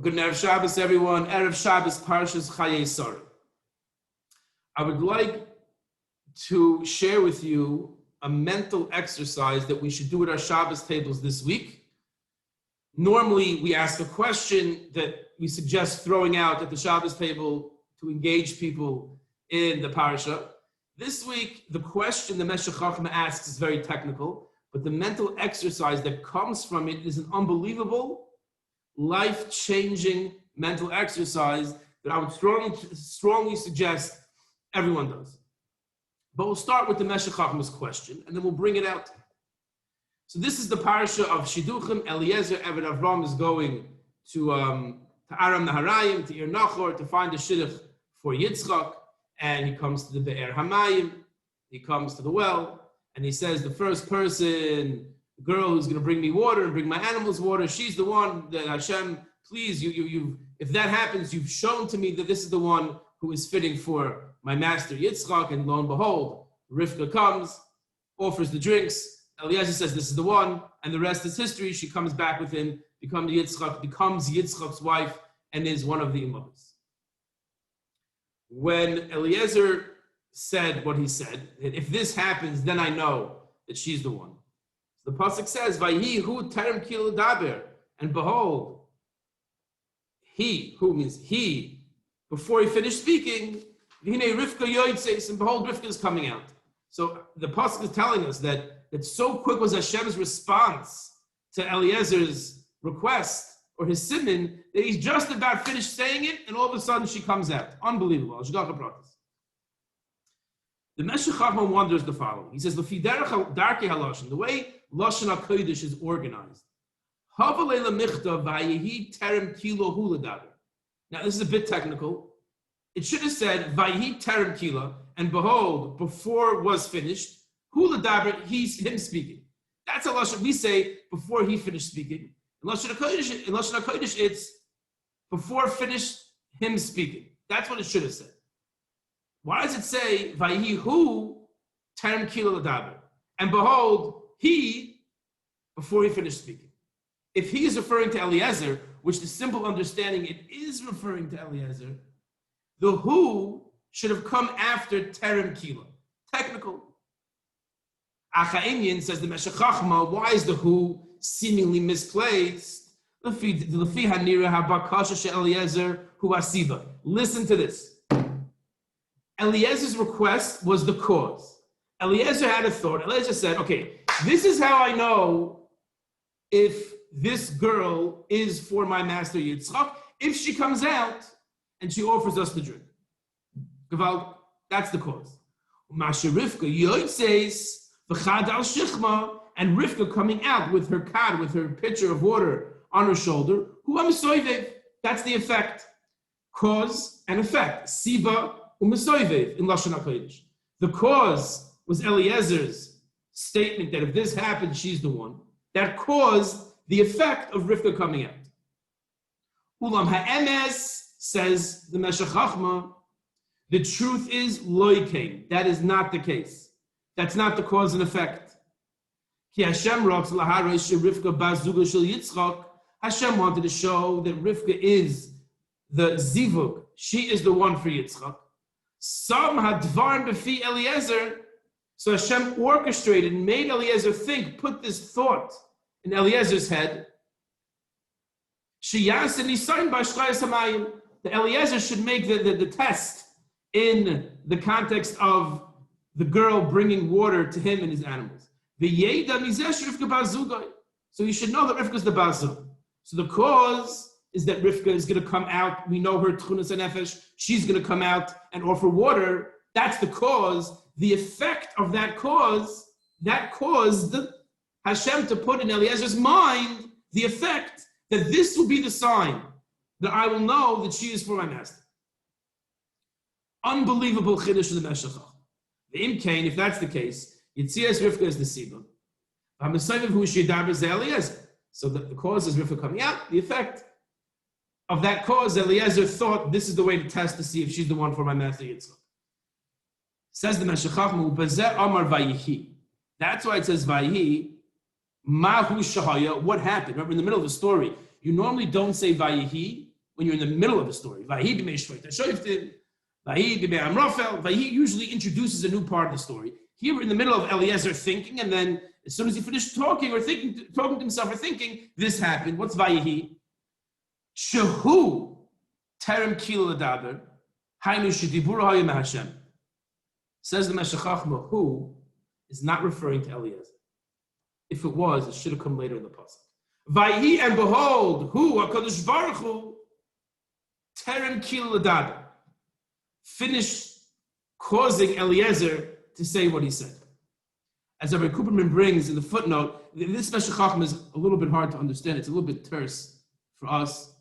Good Erev Shabbos, everyone. Erev Shabbos, Parshas Chayei. I would like to share with you a mental exercise that we should do at our Shabbos tables this week. Normally, we ask a question that we suggest throwing out at the Shabbos table to engage people in the Parsha. This week, the question the Moshe Chacham asks is very technical, but the mental exercise that comes from it is an unbelievable, life-changing mental exercise that I would strongly suggest everyone does. But we'll start with the Moshe Chacham's question, and then we'll bring it out. So this is the Parsha of Shidduchim. Eliezer Eved Avram is going to Aram Naharayim, to Ir Nachor, to find a shidduch for Yitzchak, and he comes to the Be'er Hamayim, he comes to the well, and he says, the first person, the girl who's going to bring me water and bring my animals water, she's the one that Hashem, please, if that happens, you've shown to me that this is the one who is fitting for my master Yitzchak, and lo and behold, Rivka comes, offers the drinks, Eliezer says this is the one, and the rest is history. She comes back with him, becomes Yitzchak's wife, and is one of the imamas. When Eliezer said what he said, that if this happens, then I know that she's the one. So the pasuk says, "Vayhi hu terem kil daber," and behold, he, who means he, before he finished speaking, v'hinei Rivka yoytzeis, and behold, Rivka is coming out. So the pasuk is telling us that so quick was Hashem's response to Eliezer's request or his siman that he's just about finished saying it, and all of a sudden she comes out. Unbelievable. The Moshe Chacham wonders the following. He says, the way Lashon HaKodesh is organized. Now this is a bit technical. It should have said, Vayhi terem kila, and behold, before it was finished, hula daber, him speaking. That's a Lashon. We say, before he finished speaking. In Lashon HaKodesh, it's before finished him speaking. That's what it should have said. Why does it say, Vayhi hu terem kila daber, and behold, he, before he finished speaking? If he is referring to Eliezer, which the simple understanding it is referring to Eliezer, the who should have come after terem kila. Technical. Achaimyan says the Moshe Chachma, why is the who seemingly misplaced? Listen to this. Eliezer's request was the cause. Eliezer had a thought. Eliezer said, okay, this is how I know if this girl is for my master Yitzchak, if she comes out and she offers us the drink. Gewalt, that's the cause. Masha Rivka yoytzeis v'chad al shichma, and Rivka coming out with her kad, with her pitcher of water on her shoulder, hu ha'mesoivev, that's the effect. Cause and effect. Siva u'mesoivev in Lashon HaKodesh. The cause was Eliezer's statement that if this happens, she's the one. That caused the effect of Rivka coming out. Ulam ha'emes, says the Moshe Chachma, the truth is loikein. That is not the case. That's not the cause and effect. Ki Hashem rotz laharos Rivka bazuga shel Yitzchak. Hashem wanted to show that Rivka is the zivug. She is the one for Yitzchak. Some hadvarim befi Eliezer. So Hashem orchestrated and made Eliezer think, put this thought in Eliezer's head. Sheyas and Nisayin b'Shchayis Hamayim. The Eliezer should make the test in the context of the girl bringing water to him and his animals. So you should know that Rivka is the Bazug. So the cause is that Rivka is going to come out. We know her Tchunas and Nefesh. She's going to come out and offer water. That's the cause. The effect of that caused Hashem to put in Eliezer's mind the effect that this will be the sign that I will know that she is for my master. Unbelievable chiddush of the Moshe Chacham. The imkain, if that's the case, Yitzias Rivka is the siba. So the cause is Rivka coming out. The effect of that cause, Eliezer thought this is the way to test to see if she's the one for my master Yitzchak. Says the Moshe Chacham, Amar Vayihi. That's why it says Vayihi. Mahu Shahaya. What happened? Remember, in the middle of the story, you normally don't say Vayihi when you're in the middle of a story. Vahi b'mei shvoita shoiftim, vahi b'mei amrofel. Vahi usually introduces a new part of the story. Here we're in the middle of Eliezer thinking, and then as soon as he finished talking to himself or thinking, this happened. What's vayihi? Shehu terem kila ladaber, hainu shedibur hayim Hashem. Says the Meshech Chochmah, who is not referring to Eliezer. If it was, it should have come later in the pasuk. Vayihi, and behold, who HaKadosh Baruch Hu terem kila ladaber, finished causing Eliezer to say what he said. As Rabbi Kuperman brings in the footnote, this Meshech Chochmah is a little bit hard to understand. It's a little bit terse for us.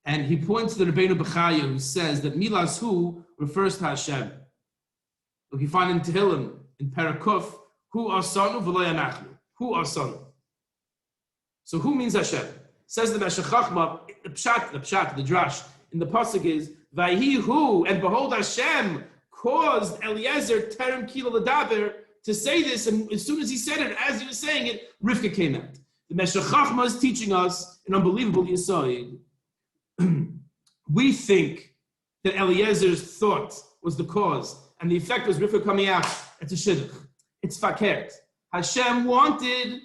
And he points to the Rabbeinu Bechaya, who says that Milas Hu refers to Hashem. If you find in Tehillim, in Parakuf, Hu Asanu v'lo yanachnu. Hu Asanu. So who means Hashem? Says the Meshech Chochmah, the pshat, the drash, in the pasuk is, Vayhi Hu, and behold Hashem caused Eliezer terem kila ladaber to say this, and as soon as he said it, as he was saying it, Rivka came out. The Meshech Chochmah is teaching us an unbelievable yesod. We think that Eliezer's thought was the cause, and the effect was Rivka coming out. It's a shidduch. It's fakert. Hashem wanted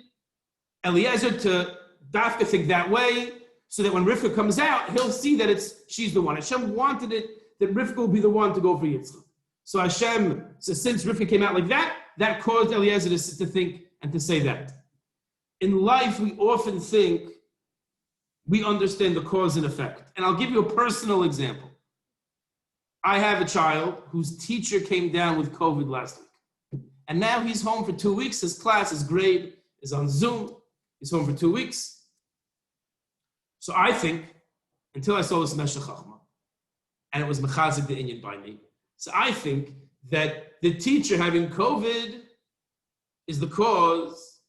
Eliezer to dafka think that way, so that when Rivka comes out, he'll see that she's the one. Hashem wanted it that Rivka will be the one to go for Yitzchak. So Hashem, since Rivka came out like that, that caused Eliezer to think and to say that. In life, we often think we understand the cause and effect. And I'll give you a personal example. I have a child whose teacher came down with COVID last week. And now he's home for 2 weeks. His class, his grade is on Zoom. He's home for 2 weeks. So I think, until I saw this Meshech Chochmah, and it was mechazik the inyan by me, so I think that the teacher having COVID is the cause,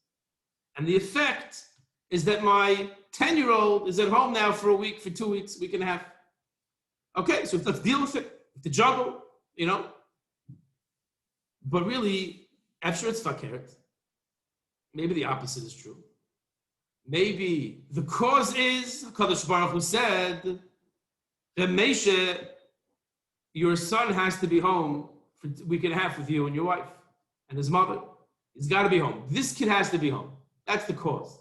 and the effect is that my 10-year-old is at home now for a week, for 2 weeks, week and a half. Okay, so let's deal with it, to juggle, But really, after it's fakert, maybe the opposite is true. Maybe the cause is, HaKadosh Baruch Hu said, that Moshe, your son has to be home for a week and a half with you and your wife and his mother. He's got to be home. This kid has to be home. That's the cause.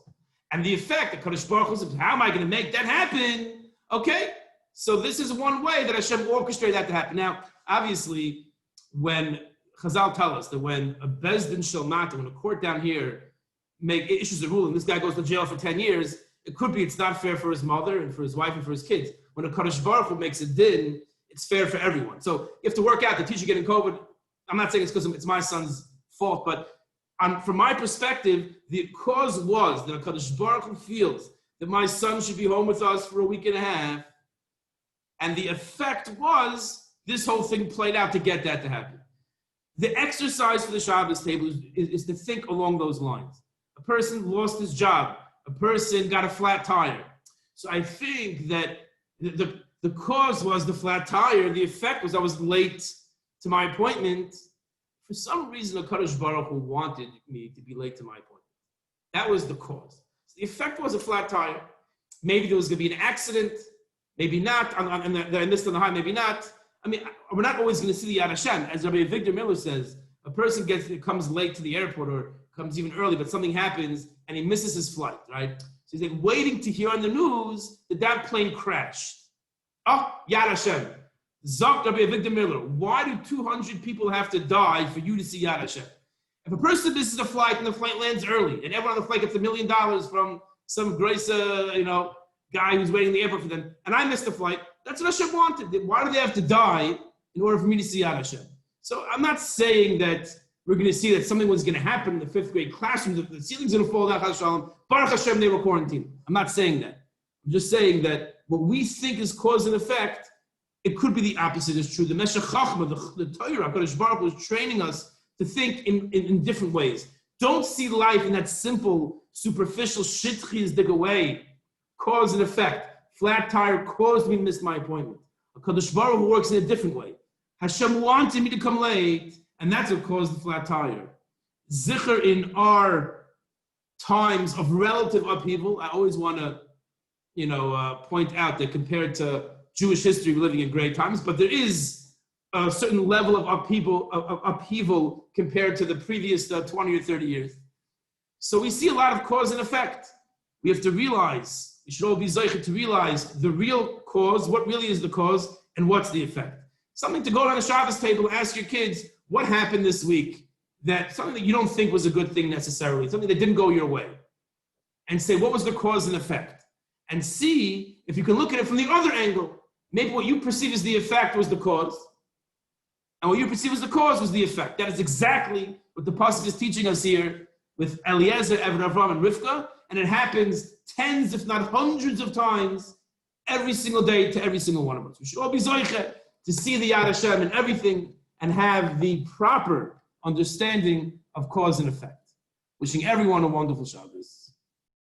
And the effect, the Kadosh Baruch Hu says, how am I going to make that happen? Okay, so this is one way that Hashem orchestrated that to happen. Now, obviously, when Chazal tell us that when a Bezdin Shalmata, when a court down here issues a ruling, this guy goes to jail for 10 years, it could be it's not fair for his mother and for his wife and for his kids. When a Kadosh Baruch Hu makes a din, it's fair for everyone. So you have to work out the teacher getting COVID. I'm not saying it's because it's my son's fault, but from my perspective, the cause was that HaKadosh Baruch Hu feels that my son should be home with us for a week and a half. And the effect was this whole thing played out to get that to happen. The exercise for the Shabbos table is to think along those lines. A person lost his job. A person got a flat tire. So I think that the cause was the flat tire. The effect was I was late to my appointment. For some reason, HaKadosh Baruch Hu wanted me to be late to my appointment. That was the cause. So the effect was a flat tire. Maybe there was going to be an accident. Maybe not. That I missed on the high. Maybe not. I mean, we're not always going to see the Yad Hashem. As Rabbi Victor Miller says, a person comes late to the airport or comes even early, but something happens and he misses his flight, right? So he's like waiting to hear on the news that plane crashed. Oh, Yad Hashem. Zok Rabbi Victor Miller, why do 200 people have to die for you to see Yad Hashem? If a person misses a flight and the flight lands early, and everyone on the flight gets $1 million from some grace, guy who's waiting in the airport for them, and I missed the flight, that's what Hashem wanted. Why do they have to die in order for me to see Yad Hashem? So I'm not saying that we're going to see that something was going to happen in the 5th grade classroom, the ceiling's going to fall down, Baruch Hashem, they were quarantined. I'm not saying that. I'm just saying that what we think is cause and effect, it could be the opposite is true. The Meshech Chochmah, the Torah, HaKadosh Baruch Hu is training us to think in different ways. Don't see life in that simple, superficial, shitchizdika way. Cause and effect. Flat tire caused me to miss my appointment. HaKadosh Baruch Hu works in a different way. Hashem wanted me to come late, and that's what caused the flat tire. Zicher in our times of relative upheaval, I always want to, point out that compared to Jewish history, we're living in great times, but there is a certain level of upheaval compared to the previous 20 or 30 years. So we see a lot of cause and effect. We have to realize, we should all be zeicher to realize the real cause, what really is the cause, and what's the effect. Something to go on a Shabbos table, ask your kids, what happened this week? Something that you don't think was a good thing necessarily, something that didn't go your way. And say, what was the cause and effect? And see if you can look at it from the other angle. Maybe what you perceive as the effect was the cause, and what you perceive as the cause was the effect. That is exactly what the Parshas is teaching us here with Eliezer, Eved Avram, and Rivka, and it happens tens, if not hundreds of times, every single day to every single one of us. We should all be zoiche to see the Yad Hashem in everything and have the proper understanding of cause and effect. Wishing everyone a wonderful Shabbos.